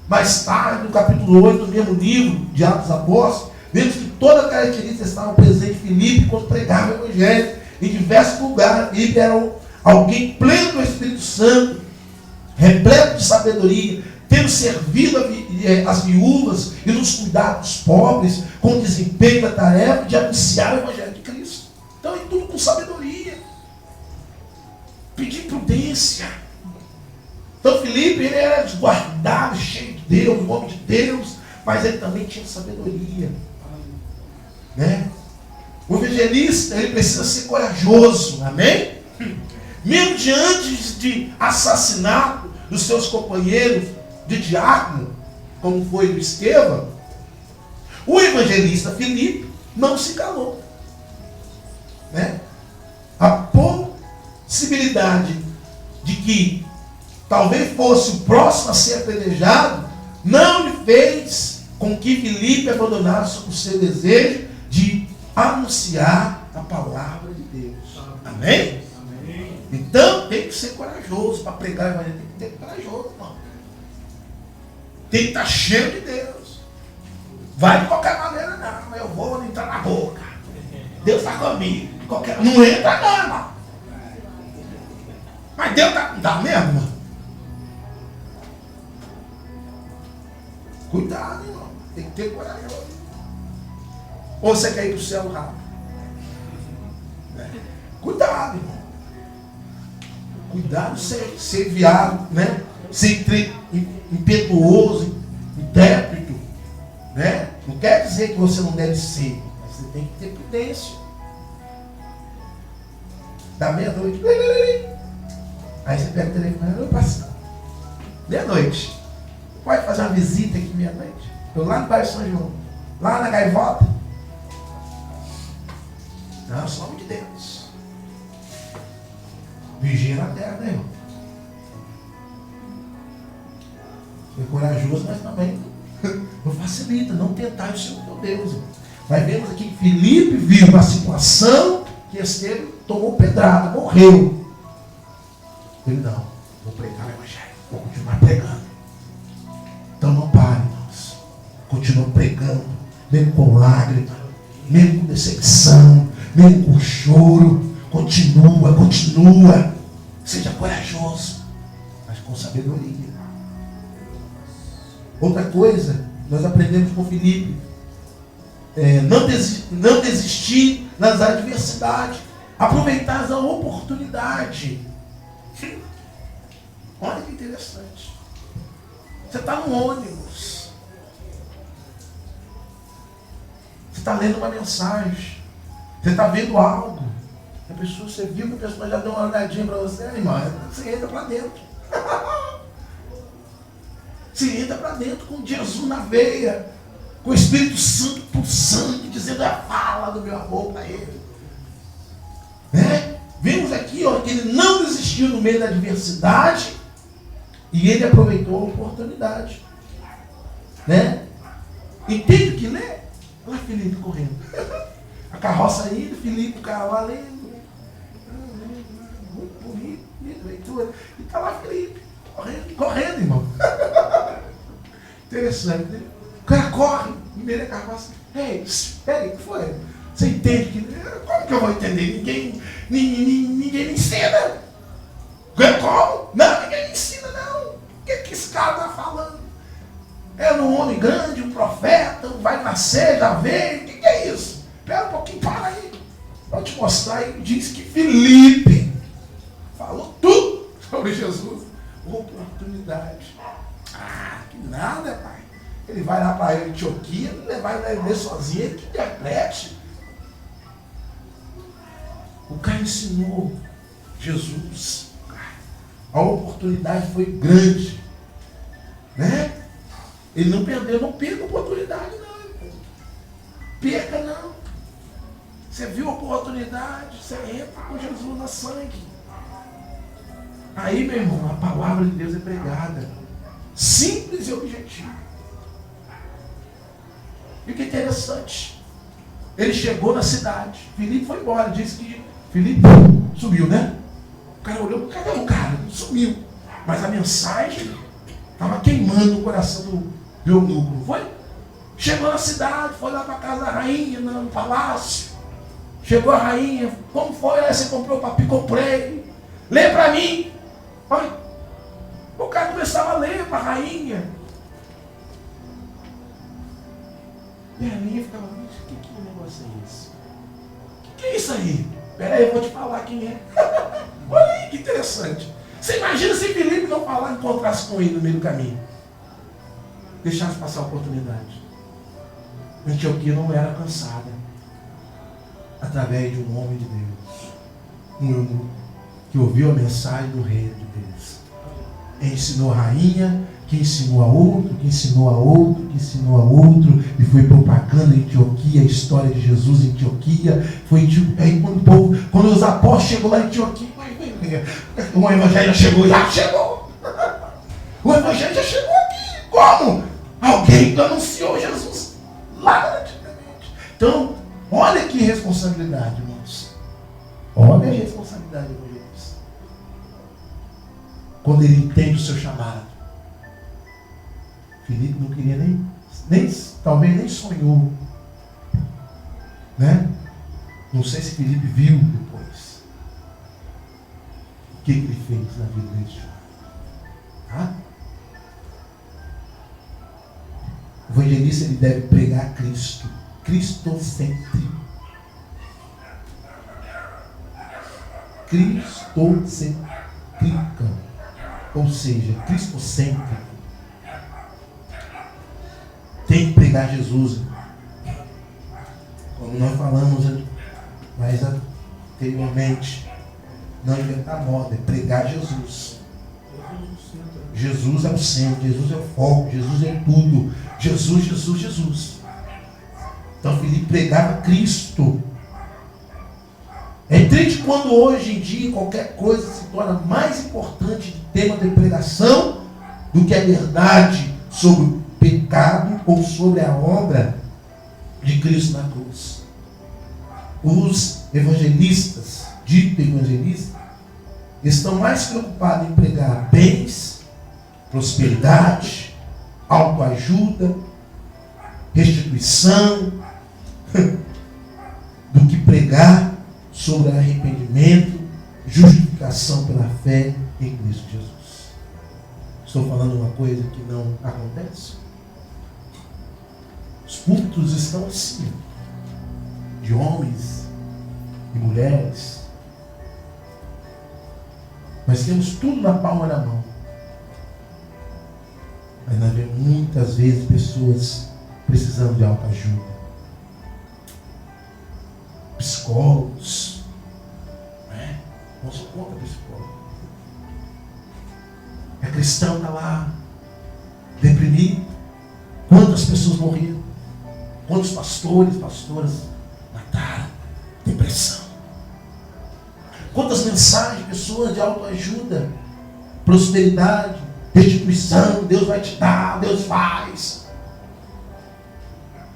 Mais tarde, no capítulo 8 do mesmo livro de Atos dos Apóstolos, vemos que toda a característica estava presente em Filipe quando pregava o evangelho. Em diversos lugares, Filipe era alguém pleno do Espírito Santo, repleto de sabedoria, tendo servido as viúvas e nos cuidado dos pobres, com o desempenho da tarefa de anunciar o evangelho de Cristo. Então é tudo com sabedoria. Pedir prudência. Então Filipe, ele era desguardado, cheio de Deus, um homem de Deus, mas ele também tinha sabedoria. Né? O evangelista, ele precisa ser corajoso, amém? Mesmo diante de assassinato dos seus companheiros de diácono, como foi do Estevão, o evangelista Filipe não se calou. Né? A possibilidade de que talvez fosse o próximo a ser apedrejado não lhe fez com que Filipe abandonasse o seu desejo de anunciar a palavra de Deus. Amém? Amém. Então tem que ser corajoso para pregar o evangelho. Tem que ser corajoso, irmão. Tem que estar cheio de Deus. Vai de qualquer maneira, não. Eu vou entrar na boca. Deus está comigo. Não entra, não, irmão. Mas Deus está. Não dá mesmo, irmão? Cuidado, irmão. Tem ter coragem. Ou você quer ir para o céu rápido? Cuidado, irmão. Cuidado ser viado, né? Ser impetuoso, intérprete, né? Não quer dizer que você não deve ser, mas você tem que ter prudência. Da meia-noite, aí você pega o telefone, eu passo. Meia-noite. Pode fazer uma visita aqui meia-noite? Eu lá no bairro São João, lá na Gaivota. Não, só nome de Deus. Vigia na terra, né, irmão? Foi corajoso, mas também não facilita, não tentar o Senhor teu Deus. Irmão. Mas vemos aqui que Filipe viu uma situação que Estevão tomou pedrada, morreu. Ele não, vou pregar o evangelho, vou continuar pregando. Então não pare, irmãos. Continua pregando, mesmo com lágrimas, mesmo com decepção, mesmo com choro. Continua. Seja corajoso, mas com sabedoria. Outra coisa, nós aprendemos com Filipe. Não desistir nas adversidades. Aproveitar a oportunidade. Olha que interessante. Você está no ônibus. Você está lendo uma mensagem. Você está vendo algo. Você viu que a pessoa já deu uma olhadinha para você, irmão. Você entra para dentro. Você entra para dentro com Jesus na veia. Com o Espírito Santo pulsando, dizendo a fala do meu amor para ele. Né? Vemos aqui que ele não desistiu no meio da adversidade e ele aproveitou a oportunidade. Né? E tem que ler. Olha lá Filipe correndo. A carroça indo, Filipe, o carro lá lendo. Muito bonito, leitura. E está lá Filipe, correndo, irmão. Interessante, né? O cara corre no meio da carroça. Ei, espera aí, o que foi? Você entende que. Como que eu vou entender? Ninguém me ensina. Como? Não, ninguém me ensina, não. O que esse cara está falando? É um homem grande, um profeta, vai nascer, já veio. O que é isso? Espera um pouquinho, para aí. Vou te mostrar aí. Diz que Filipe falou tudo sobre Jesus. Oportunidade. Ah, que nada, pai. Ele vai lá para a Antioquia, não vai ler sozinho, ele que interprete. O cara ensinou Jesus. A oportunidade foi grande. Né? Ele não perdeu, não perca a oportunidade, não. Perca, não. Você viu a oportunidade, você entra com Jesus na sangue. Aí, meu irmão, a palavra de Deus é pregada. Simples e objetiva. E o que é interessante? Ele chegou na cidade. Filipe foi embora. Disse que Filipe sumiu, né? O cara olhou, cadê o cara? Sumiu. Mas a mensagem estava queimando o coração do eunuco, não foi? Chegou na cidade, foi lá para a casa da rainha, no palácio. Chegou a rainha, como foi? Você comprou papi? Comprei. Lê para mim. Olha. O cara começava a ler para a rainha. E a rainha ficava, que negócio é esse? Que é isso aí? Espera aí, eu vou te falar quem é. Olha aí, que interessante. Você imagina se Filipe não falar, encontrasse com ele no meio do caminho. Deixasse passar a oportunidade. Antioquia não era cansada. Através de um homem de Deus. Um eunuco que ouviu a mensagem do reino de Deus. E ensinou a rainha, que ensinou a outro, que ensinou a outro, que ensinou a outro, e foi propagando em Antioquia, a história de Jesus em Antioquia. Foi aí quando os apóstolos chegou lá em Antioquia, o evangelho já chegou. O evangelho já chegou aqui. Como? Alguém que anunciou Jesus lá antigamente. Então, olha que responsabilidade, irmãos. Olha a responsabilidade do evangelista. Quando ele entende o seu chamado. Filipe não queria talvez nem sonhou. Né? Não sei se Filipe viu depois. O que ele fez na vida desse jovem. Tá? O evangelista ele deve pregar Cristo. Cristocêntrico. Cristocêntrica. Ou seja, cristocêntrico. Tem que pregar Jesus. Como nós falamos mais anteriormente. Não inventar moda, é pregar Jesus. Jesus é o centro, Jesus é o foco, Jesus é tudo. Jesus, Jesus, Jesus. Então Filipe pregava Cristo. É triste quando hoje em dia qualquer coisa se torna mais importante de tema de pregação do que a verdade sobre o pecado ou sobre a obra de Cristo na cruz. Os evangelistas, dito evangelistas, estão mais preocupados em pregar bens, prosperidade, autoajuda, restituição, do que pregar sobre arrependimento, justificação pela fé em Cristo Jesus. Estou falando uma coisa que não acontece? Os púlpitos estão assim, de homens e mulheres. Nós temos tudo na palma da mão. Mas nós vemos muitas vezes pessoas precisando de autoajuda. Psicólogos. Né? Não sou contra psicólogo. É cristão, está lá, deprimido. Quantas pessoas morreram? Quantos pastores, pastoras mataram? Depressão. Quantas mensagens, pessoas de autoajuda, prosperidade, restituição, Deus vai te dar, Deus faz.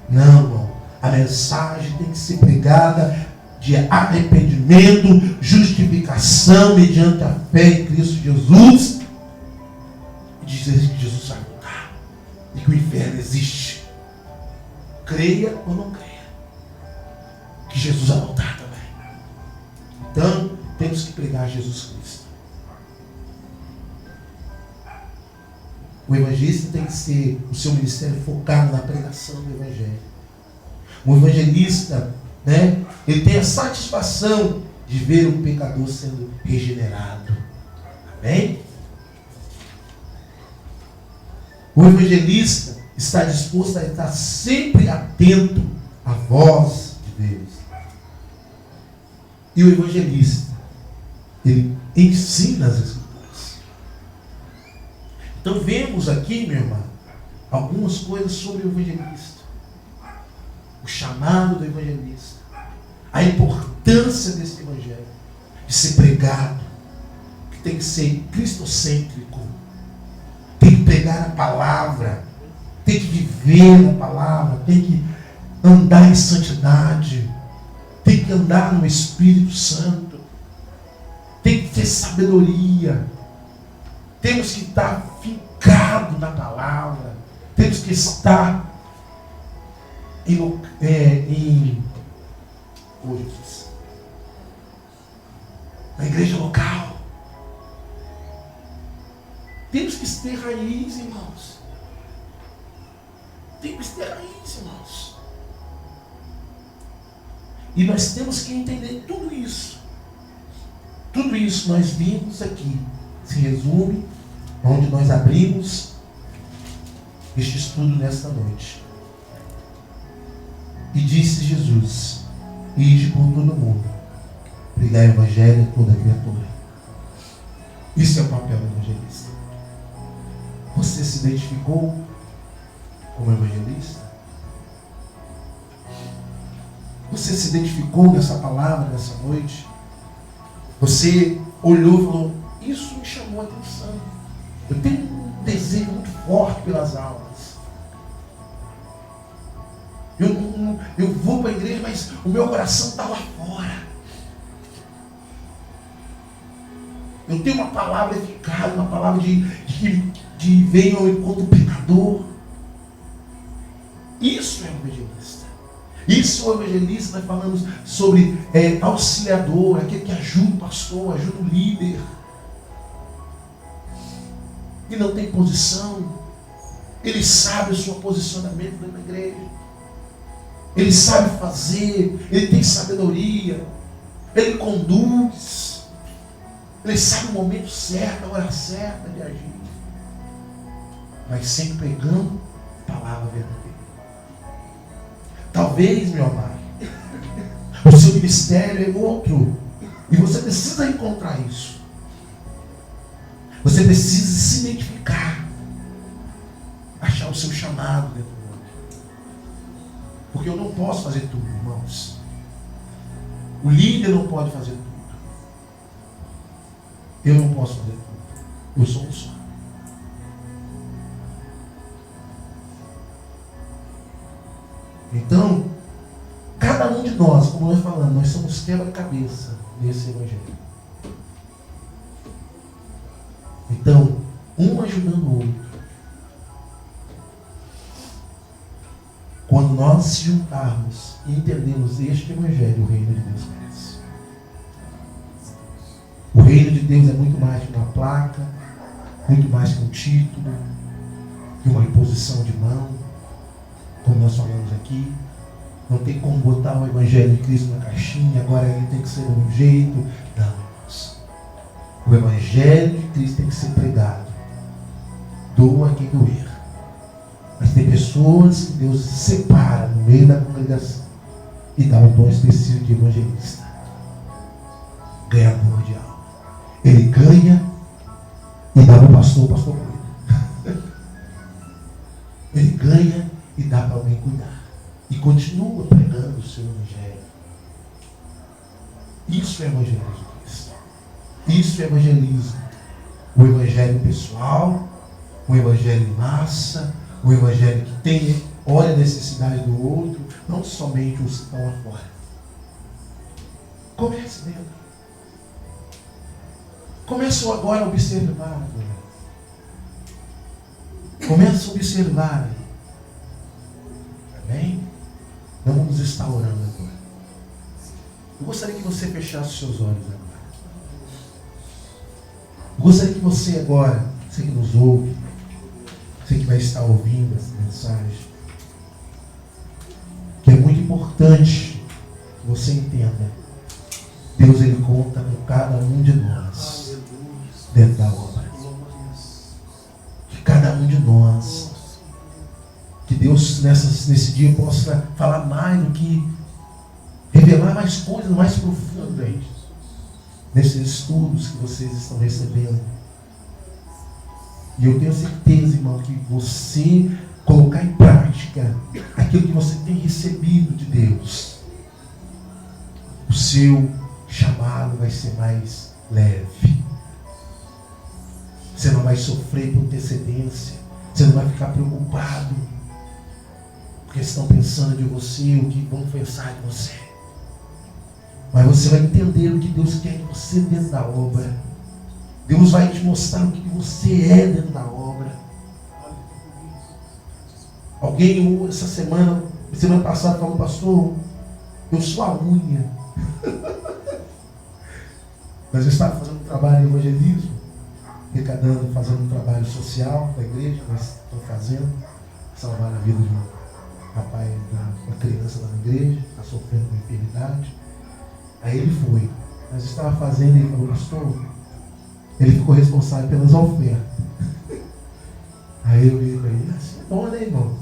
Não, irmão. A mensagem tem que ser pregada de arrependimento, justificação mediante a fé em Cristo Jesus. E dizer que Jesus vai voltar. E que o inferno existe. Creia ou não creia. Que Jesus vai voltar também. Então, temos que pregar Jesus Cristo. O evangelista tem que ser o seu ministério focado na pregação do evangelho. O evangelista, né, ele tem a satisfação de ver o pecador sendo regenerado. Amém? O evangelista está disposto a estar sempre atento à voz de Deus. E o evangelista, ele ensina as Escrituras. Então vemos aqui, meu irmão, algumas coisas sobre o evangelista. O chamado do evangelista. A importância desse evangelho. De ser pregado. Que tem que ser cristocêntrico. Tem que pregar a palavra. Tem que viver a palavra. Tem que andar em santidade. Tem que andar no Espírito Santo. Tem que ter sabedoria. Temos que estar fincados na palavra. Temos que estar na igreja local. Temos que ter raiz, irmãos. Temos que ter raiz, irmãos. E nós temos que entender tudo isso. Tudo isso nós vimos aqui. Se resume onde nós abrimos este estudo nesta noite. E disse Jesus: ide por todo mundo, pregai o evangelho a toda criatura. Isso é o papel do evangelista. Você se identificou como evangelista? Você se identificou nessa palavra, nessa noite? Você olhou e falou: isso me chamou a atenção. Eu tenho um desejo muito forte pelas almas. Eu vou para a igreja, mas o meu coração está lá fora. Eu tenho uma palavra eficaz, uma palavra de venha ao encontro do pecador. Isso é o evangelista. Isso é o evangelista. Nós falamos sobre auxiliador, aquele que ajuda o pastor, ajuda o líder. E não tem posição. Ele sabe o seu posicionamento dentro da igreja. Ele sabe fazer, ele tem sabedoria, ele conduz, ele sabe o momento certo, a hora certa de agir. Mas sempre pregando a palavra verdadeira. Talvez, meu amado, o seu ministério é outro. E você precisa encontrar isso. Você precisa se identificar. Achar o seu chamado dentro do outro. Porque eu não posso fazer tudo, irmãos. O líder não pode fazer tudo. Eu não posso fazer tudo. Eu sou um só. Então, cada um de nós, como nós falamos, nós somos quebra-cabeça nesse evangelho. Então, um ajudando o outro. Quando nós se juntarmos e entendermos este evangelho, o reino de Deus cresce. O reino de Deus é muito mais que uma placa, muito mais que um título, que uma imposição de mão, como nós falamos aqui. Não tem como botar o evangelho de Cristo na caixinha, agora ele tem que ser de um jeito. Não, irmãos. O evangelho de Cristo tem que ser pregado. Doa quem doer. Mas tem pessoas que Deus separa no meio da congregação e dá um dom específico de evangelista. Ganhador de alma. Ele ganha e dá para o pastor cuida. Ele ganha e dá para alguém cuidar. E continua pregando o seu evangelho. Isso é evangelismo de Cristo. Isso é evangelismo. O evangelho pessoal, o evangelho em massa, o evangelho que olha a necessidade do outro, não somente os que estão lá fora. Comece dentro. Comece agora a observar. Comece a observar. Amém? Nós vamos estar orando agora. Eu gostaria que você fechasse os seus olhos agora. Eu gostaria que você agora, você que nos ouve, você que vai estar ouvindo essa mensagem, que é muito importante que você entenda. Deus, Ele conta com cada um de nós dentro da obra. Que cada um de nós, que Deus nesse dia possa falar mais do que revelar mais coisas mais profundas nesses estudos que vocês estão recebendo. E eu tenho certeza, irmão, que você colocar em prática aquilo que você tem recebido de Deus, o seu chamado vai ser mais leve. Você não vai sofrer por antecedência. Você não vai ficar preocupado porque estão pensando de você, o que vão pensar de você. Mas você vai entender o que Deus quer de você dentro da obra. Deus vai te mostrar o que você é dentro da obra. Alguém essa semana passada falou: pastor, eu sou a unha. Nós estávamos fazendo um trabalho de evangelismo, arrecadando, fazendo um trabalho social da igreja. Nós estamos fazendo, salvar a vida de um rapaz, uma criança lá na igreja, que está sofrendo com enfermidade. Aí ele foi. Nós estávamos fazendo e ele falou: pastor, ele ficou responsável pelas ofertas. Aí eu virei para ele: assim é bom, né, irmão?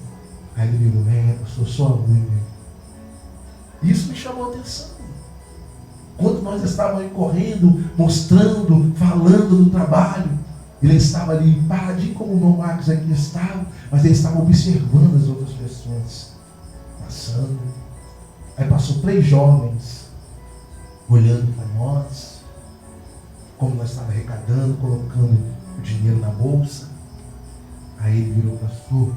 Aí ele virou: pastor, sou a unha. Isso me chamou a atenção. Quando nós estávamos correndo, mostrando, falando do trabalho, ele estava ali paradinho como o irmão Marcos aqui estava, mas ele estava observando as outras pessoas passando. Aí passou 3 jovens olhando para nós, como nós estávamos arrecadando, colocando o dinheiro na bolsa. Aí ele virou: pastor,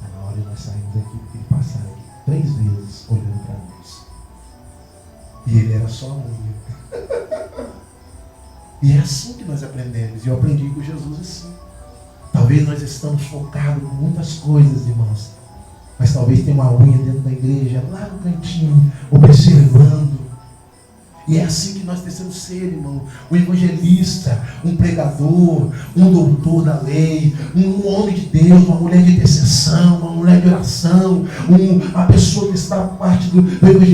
na hora de nós saímos daqui, porque ele passaram aqui 3 vezes olhando para nós. E ele era só a unha. E é assim que nós aprendemos. E eu aprendi com Jesus assim. Talvez nós estamos focados em muitas coisas, irmãos. Mas talvez tenha uma unha dentro da igreja, lá no cantinho, observando. E é assim que nós precisamos ser, irmão. Um evangelista, um pregador, um doutor da lei, um homem de Deus, uma mulher de intercessão, uma mulher de oração, a pessoa que está parte do evangelismo.